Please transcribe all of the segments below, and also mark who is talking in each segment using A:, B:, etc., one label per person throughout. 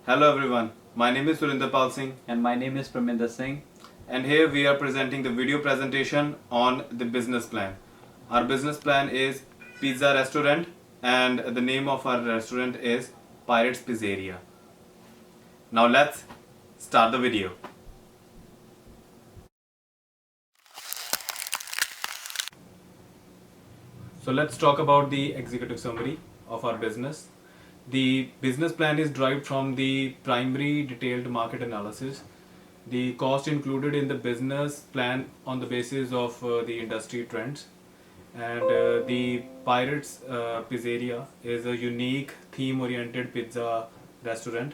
A: Hello everyone, my name is Surinder Pal Singh
B: And my name is Parminder Singh.
A: and here we are presenting the video presentation on the business plan. Our business plan is Pizza Restaurant and the name of our restaurant is Pirates Pizzeria. Now let's start the video. So let's talk about the executive summary of our business. The business plan is derived from the primary detailed market analysis. The cost included in the business plan on the basis of the industry trends. And the Pirates Pizzeria is a unique theme-oriented pizza restaurant.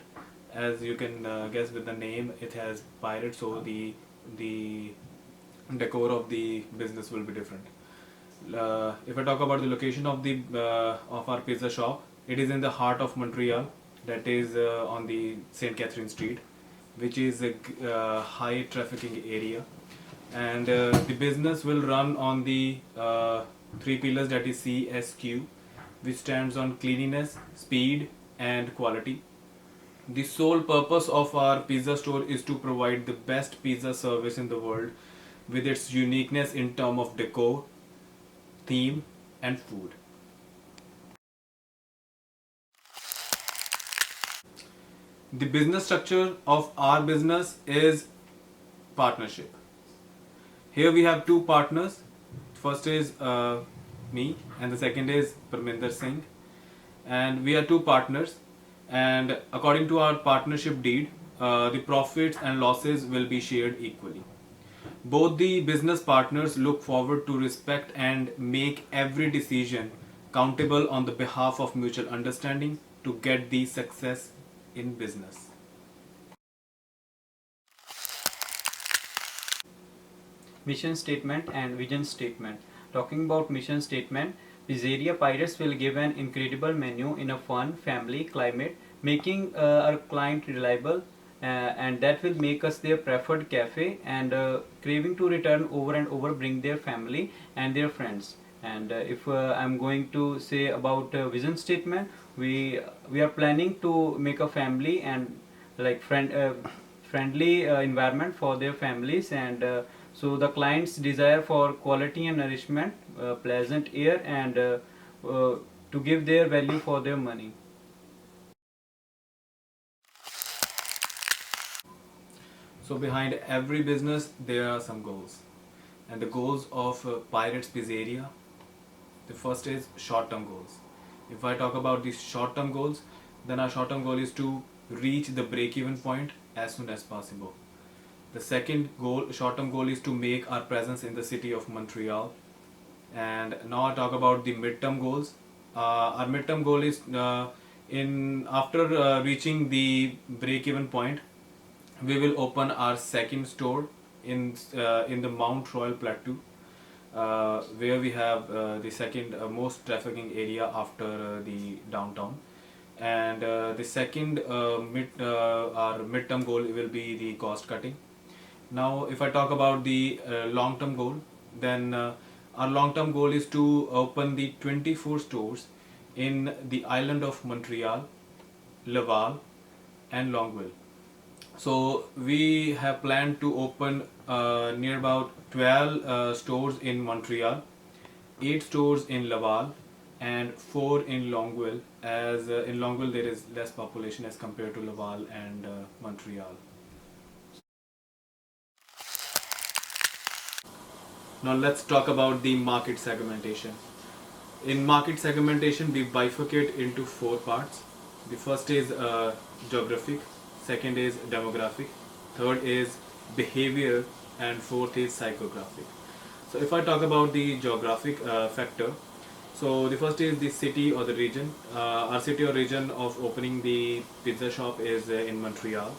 A: As you can guess with the name, it has pirates, so the decor of the business will be different. If I talk about the location of our pizza shop, it is in the heart of Montreal. That is on the Saint Catherine Street, which is a high trafficking area, and the business will run on the three pillars, that is CSQ, which stands on cleanliness, speed, and quality. The sole purpose of our pizza store is to provide the best pizza service in the world with its uniqueness in terms of decor, theme, and food. The business structure of our business is partnership. Here we have two partners. First is me, and the second is Parminder Singh. And we are two partners. And according to our partnership deed, the profits and losses will be shared equally. Both the business partners look forward to respect and make every decision countable on the behalf of mutual understanding to get the success in business.
B: Mission statement and vision statement. Talking about mission statement, Pizzeria Pirates will give an incredible menu in a fun, family climate, making our client reliable, and that will make us their preferred cafe and craving to return over and over, bring their family and their friends. And if I'm going to say about vision statement, we are planning to make a family and friendly environment for their families, and so the clients desire for quality and nourishment, pleasant air, and to give their value for their money.
A: So behind every business there are some goals, and the goals of Pirates Pizzeria, the first is short-term goals. If I talk about these short-term goals, then our short-term goal is to reach the break-even point as soon as possible. The second goal, short-term goal, is to make our presence in the city of Montreal. And now I talk about the mid-term goals. Our mid-term goal is in after reaching the break-even point, we will open our second store in the Mount Royal Plateau, where we have the second most trafficking area after the downtown. And the second our mid-term goal will be the cost cutting. Now, if I talk about the long-term goal, then our long-term goal is to open the 24 stores in the island of Montreal, Laval, and Longueuil. So we have planned to open near about 12 stores in Montreal, 8 stores in Laval, and 4 in Longueuil, as in Longueuil there is less population as compared to Laval and Montreal. Now let's talk about the market segmentation. In market segmentation, we bifurcate into 4 parts. The first is geographic, second is demographic, third is behavior, and fourth is psychographic. So if I talk about the geographic factor, so the first is the city or the region. Our city or region of opening the pizza shop is in Montreal.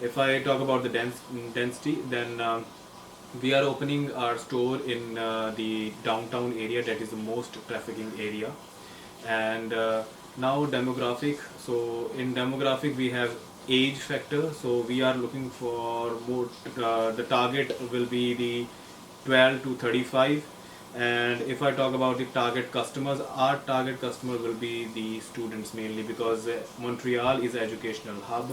A: If I talk about the density, then we are opening our store in the downtown area, that is the most trafficking area. And now demographic. So in demographic we have age factor. So we are looking for more. The target will be the 12 to 35, And if I talk about the target customers, our target customer will be the students mainly, because Montreal is an educational hub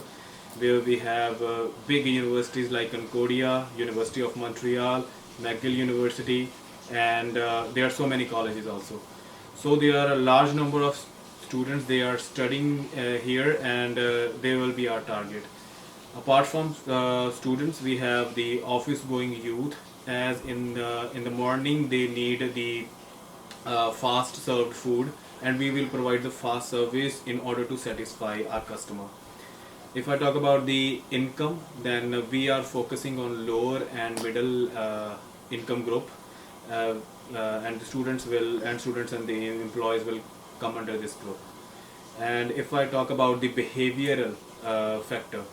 A: where we have big universities like Concordia, University of Montreal, McGill University, and there are so many colleges also. So there are a large number of students, they are studying here, and they will be our target. Apart from students, we have the office going youth, as in the morning they need the fast served food, and we will provide the fast service in order to satisfy our customer. If I talk about the income, then we are focusing on lower and middle income group, uh, and the students and the employees will come under this group. And if I talk about the behavioral factor,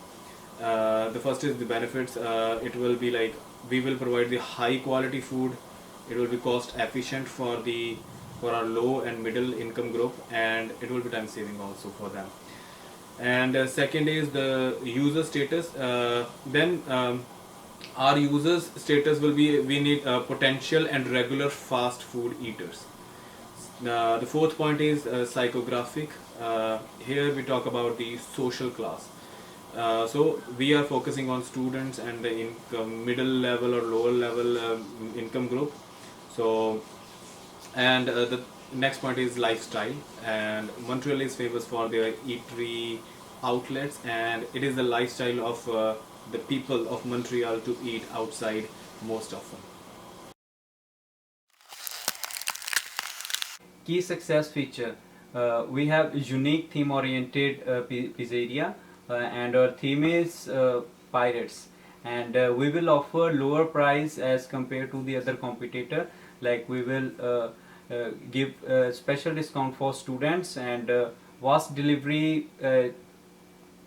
A: the first is the benefits. It will be like we will provide the high quality food. It will be cost efficient for our low and middle income group, and it will be time saving also for them. And second is the user status. Then our users status will be, we need potential and regular fast food eaters. The fourth point is psychographic. Here we talk about the social class. So we are focusing on students and the income middle level or lower level income group. So, and the next point is lifestyle. And Montreal is famous for their eatery outlets, and it is the lifestyle of the people of Montreal to eat outside most often.
B: Key success feature. We have unique theme oriented pizzeria, and our theme is pirates, and we will offer lower price as compared to the other competitor. Like we will give special discount for students, and vast delivery,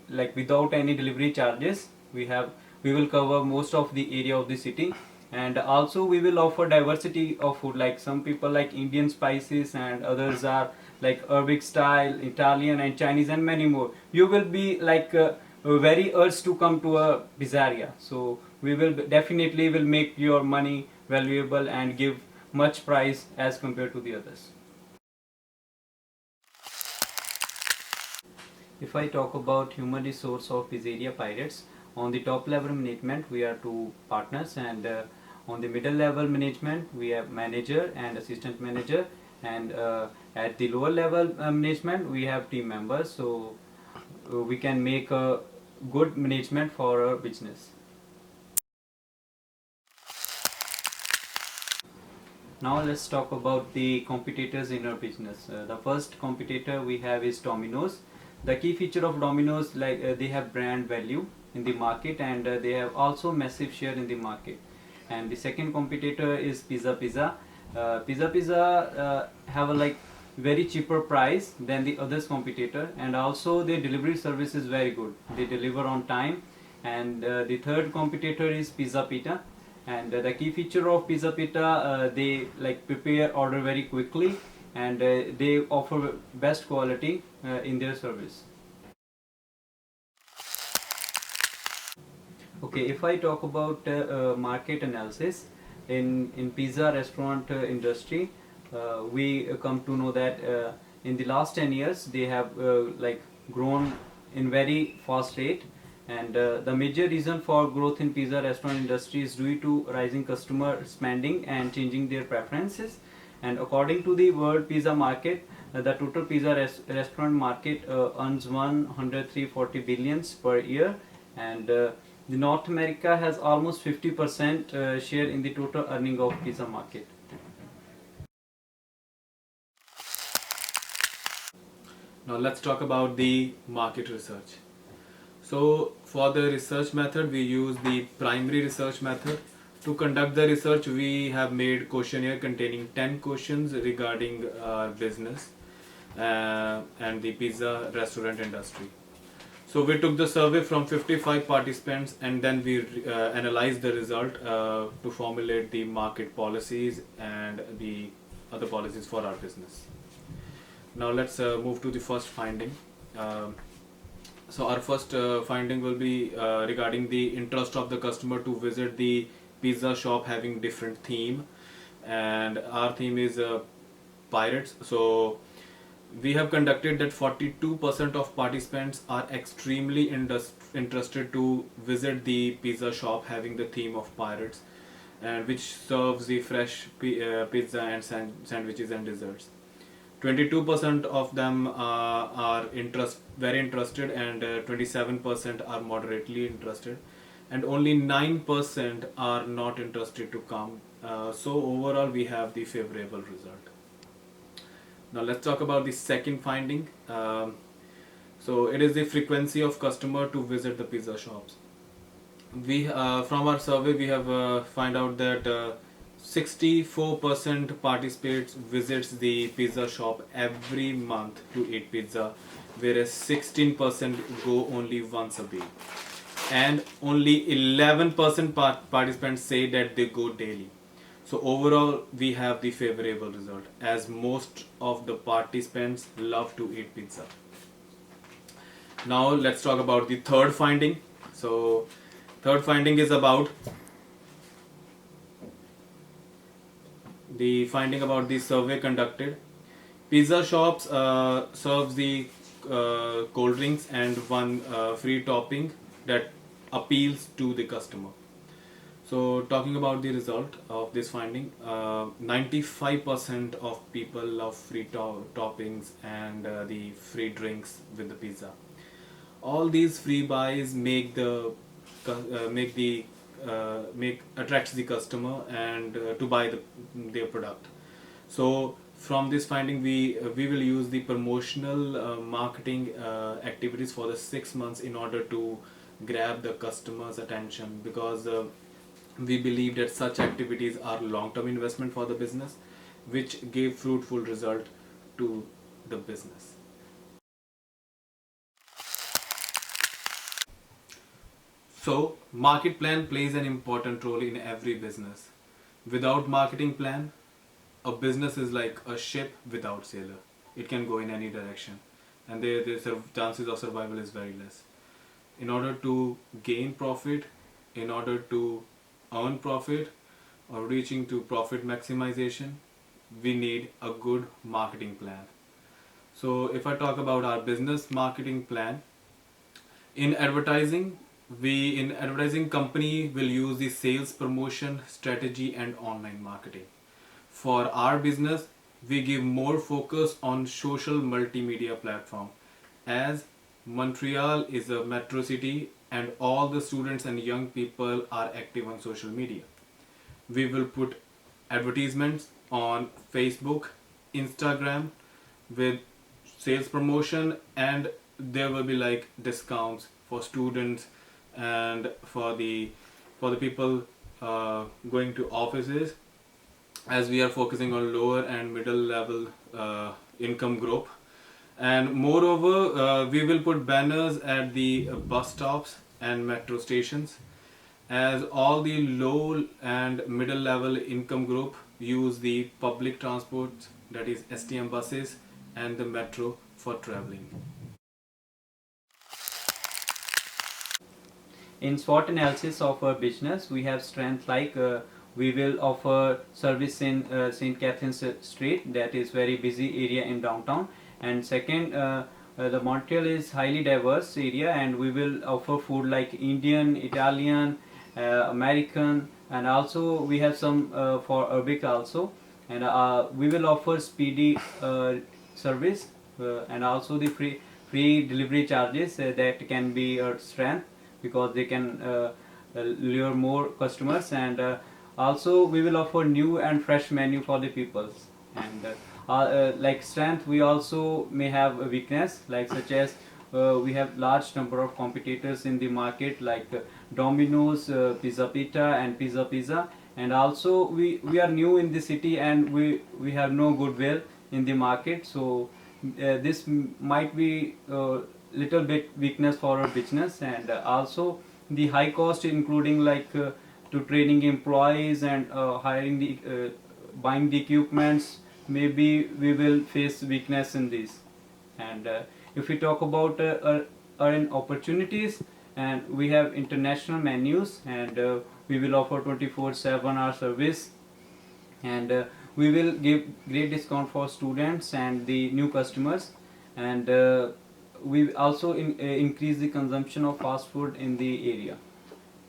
B: like without any delivery charges. We will cover most of the area of the city, and also we will offer diversity of food, like some people like Indian spices and others are like Arabic style, Italian and Chinese and many more. You will be like very urged to come to a pizzeria, so we will definitely will make your money valuable and give much price as compared to the others. If I talk about human resource of Pizzeria Pirates, on the top level management we are two partners, and on the middle level management we have manager and assistant manager, and at the lower level management we have team members. So we can make a good management for our business. Now let's talk about the competitors in our business. The first competitor we have is Domino's. The key feature of Domino's, like they have brand value in the market, and they have also massive share in the market. And the second competitor is Pizza Pizza. Pizza Pizza have a like very cheaper price than the others competitor, and also their delivery service is very good. They deliver on time. And the third competitor is Pizza Pita, and the key feature of Pizza Pita, they like prepare order very quickly, and they offer best quality in their service. Okay, if I talk about market analysis in pizza restaurant industry, we come to know that in the last 10 years they have like grown in very fast rate, and the major reason for growth in pizza restaurant industry is due to rising customer spending and changing their preferences. And according to the world pizza market, the total pizza restaurant market earns 103.40 billions per year, and the North America has almost 50% share in the total earning of pizza market.
A: Now let's talk about the market research. So for the research method, we use the primary research method. To conduct the research, we have made questionnaire containing 10 questions regarding our business and the pizza restaurant industry. So we took the survey from 55 participants, and then we analyzed the result to formulate the market policies and the other policies for our business. Now let's move to the first finding. So our first finding will be regarding the interest of the customer to visit the pizza shop having different theme, and our theme is pirates. So we have conducted that 42% of participants are extremely interested to visit the pizza shop having the theme of pirates, and which serves the fresh pizza and sandwiches and desserts. 22% of them are very interested, and 27% are moderately interested, and only 9% are not interested to come. So overall we have the favorable result. Now let's talk about the second finding. So it is the frequency of customer to visit the pizza shops. We from our survey we have find out that 64% participates visits the pizza shop every month to eat pizza, whereas 16% go only once a week, and only 11% participants say that they go daily. So overall we have the favorable result, as most of the participants love to eat pizza. Now let's talk about the third finding. So third finding is about the finding about the survey conducted. Pizza shops serves the cold drinks and one free topping that appeals to the customer. So talking about the result of this finding, 95% of people love free toppings and the free drinks with the pizza. All these free buys make the make attracts the customer and to buy their product. So from this finding we will use the promotional marketing activities for the 6 months in order to grab the customer's attention, because we believe that such activities are long-term investment for the business, which give fruitful result to the business. So market plan plays an important role in every business. Without marketing plan, a business is like a ship without sailor. It can go in any direction, and the chances of survival is very less. In order to gain profit, in order to earn profit, or reaching to profit maximization, we need a good marketing plan. So if I talk about our business marketing plan, in advertising, we in advertising company will use the sales promotion strategy and online marketing. For our business, we give more focus on social multimedia platform, as Montreal is a metro city and all the students and young people are active on social media. We will put advertisements on Facebook, Instagram with sales promotion, and there will be like discounts for students and for the people going to offices, as we are focusing on lower and middle level income group. And moreover, we will put banners at the bus stops and metro stations, as all the low and middle level income group use the public transport, that is STM buses and the metro for traveling.
B: In SWOT analysis of our business, we have strength like we will offer service in St. Catherine's Street, that is very busy area in downtown. And second, the Montreal is highly diverse area, and we will offer food like Indian, Italian, American, and also we have some for Arabic also. And we will offer speedy service and also the free delivery charges that can be our strength, because they can lure more customers. And also we will offer new and fresh menu for the peoples. And like strength, we also may have a weakness, like such as we have large number of competitors in the market, like Domino's, Pizza Pizza and Pizza, and also we are new in the city and we have no goodwill in the market. So this might be little bit weakness for our business. And also the high cost, including like to training employees and hiring the buying the equipments, maybe we will face weakness in this. And if we talk about earn opportunities, and we have international menus, and we will offer 24/7 our service. and we will give great discount for students and the new customers, and we also increase the consumption of fast food in the area.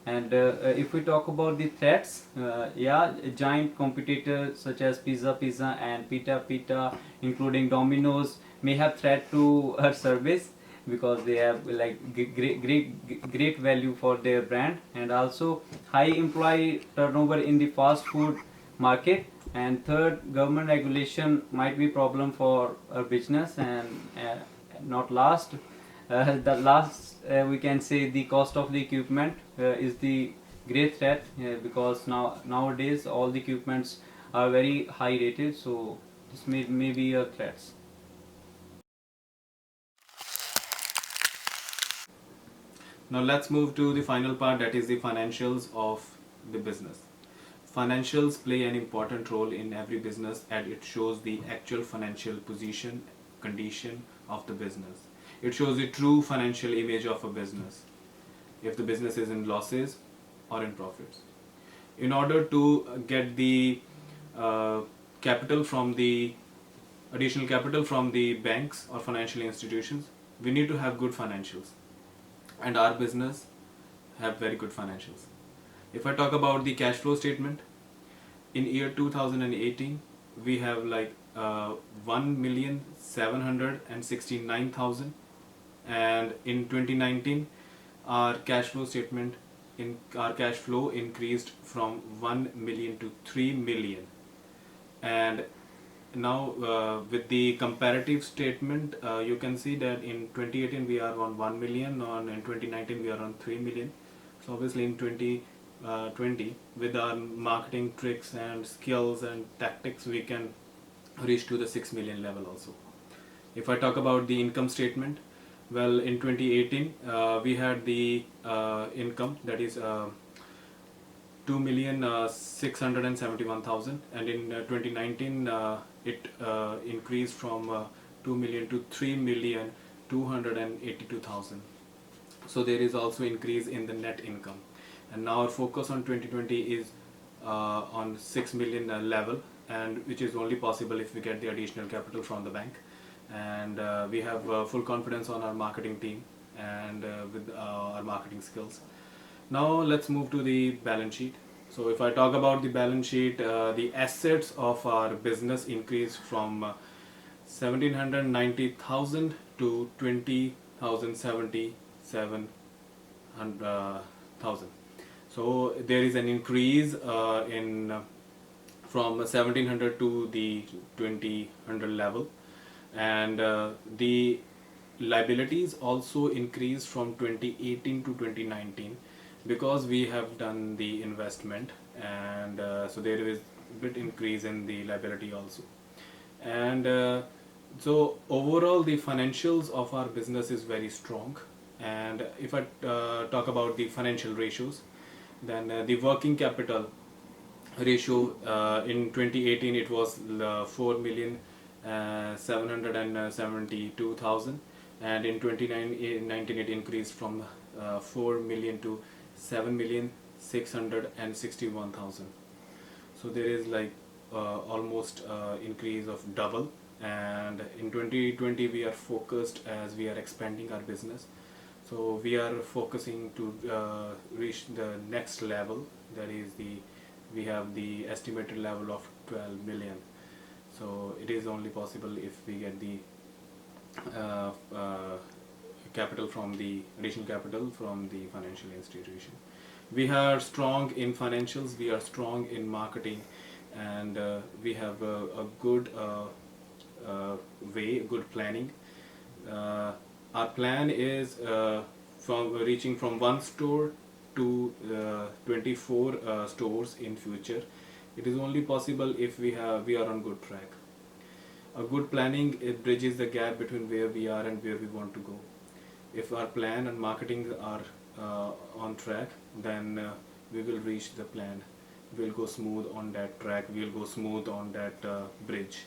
B: And if we talk about the threats, yeah, giant competitors such as Pizza and Pita, including Domino's, may have threat to our service because they have like great value for their brand, and also high employee turnover in the fast food market. And third, government regulation might be problem for our business. And not last, the last we can say the cost of the equipment is the great threat, because nowadays all the equipments are very high rated, so this may be a threats.
A: Now let's move to the final part, that is the financials of the business. Financials play an important role in every business as it shows the actual financial position, condition of the business. It shows the true financial image of a business, if the business is in losses or in profits. In order to get the uh, capital from the additional capital from the banks or financial institutions, we need to have good financials, and our business have very good financials. If I talk about the cash flow statement, in year 2018 we have like 1,769,000, and in 2019 our cash flow statement in our cash flow increased from 1 million to 3 million. And now with the comparative statement, you can see that in 2018 we are on 1 million, in 2019 we are on 3 million. So obviously in 2020 with our marketing tricks and skills and tactics we can reach to the 6 million level also. If I talk about the income statement, well, in 2018 we had the income, that is 2,671,000, and in 2019 it increased from 2 million to 3,282,000. So there is also increase in the net income, and now our focus on 2020 is on 6 million level, and which is only possible if we get the additional capital from the bank. And we have full confidence on our marketing team and with our marketing skills. Now let's move to the balance sheet. So if I talk about the balance sheet, the assets of our business increased from 1,790,000 to 20,077,000. So there is an increase in from 1,700 to the 2,000 level, and the liabilities also increased from 2018 to 2019 because we have done the investment, and so there is a bit increase in the liability also. And so overall the financials of our business is very strong. And if I talk about the financial ratios, then the working capital ratio in 2018 it was 4,772,000, and in 2019 it increased from 4 million to 7,661,000. So there is like almost increase of double. And in 2020 we are focused as we are expanding our business, so we are focusing to reach the next level, that is we have the estimated level of 12 million. So it is only possible if we get the uh, uh, capital from the additional capital from the financial institution. We are strong in financials, we are strong in marketing, and we have a good good planning. Our plan is from reaching from one store to 24 stores in future. It is only possible if we are on good track. A good planning, it bridges the gap between where we are and where we want to go. If our plan and marketing are on track, then we will reach the plan. We'll go smooth on that track. We'll go smooth on that bridge.